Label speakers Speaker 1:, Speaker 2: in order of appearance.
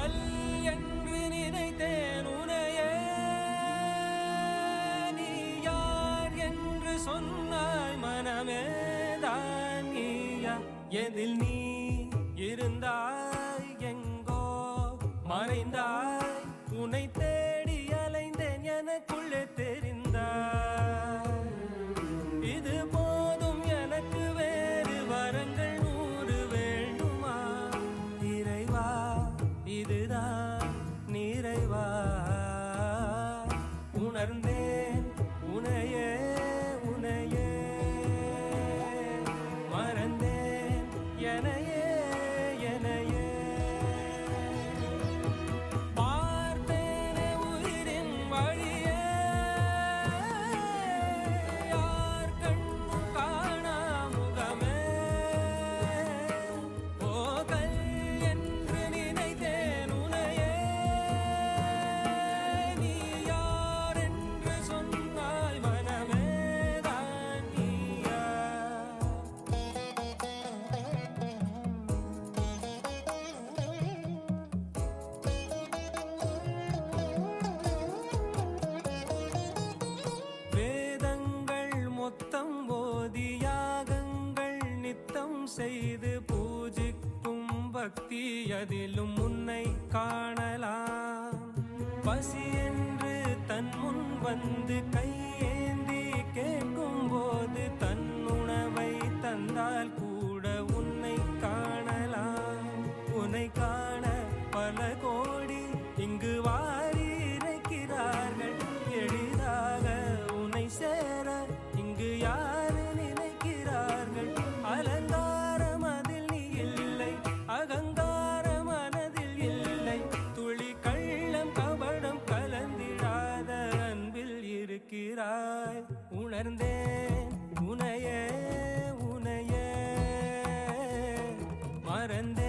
Speaker 1: கல் என்று நினைத்தேன் உனையே, நீ யார் என்று சொன்னாய் மனமே தான் நீயா. எதில் நீ இருந்தாய் எங்கோ மறைந்தாய், உன்னை தேடி அலைந்தேன் எனக்குள்ளே தெரிந்தாய். இது போதும் எனக்கு வேறு வரங்கள் 100 வேண்டுமா இறைவா, இதுதான் நிறைவா. உணர்ந்தேன் உனையே உனையே, மறந்தேன் எனையே எனையே. பார்த்தேனே உயிரின் வழியே, யார் கண்ணும் காணா முகமே. ஓ கல் என்று நினைத்தேன் உனையே, நீ யார் என்று சொன்னாய் மனமே தான் நீயா. வேதங்கள் மொத்தம் ஓதி யாகங்கள் நித்தம் செய்து பூஜிக்கும் பக்தி, அதிலும் உன்னை காணலாம். பசி என்று தன் முன் வந்து கையேந்தி கேட்கும் போது, தன் உணவை தந்தால் கூட உன்னை காணலாம். உன்னை காண பல கோடி இங்கு வாரி இறைக்கிறார்கள், எளிதாக உன்னை சேர இங்கு யாரு நினைக்கிறார்கள். அலங்காரம் அதில் நீ இல்லை, அகங்காரம் மனதில் இல்லை, துளி கள்ளம் கபடம் கலந்திடாத அன்பில் இருக்கிறாய். உணர்ந்தேன் உனையே உனையே, மறந்தேன்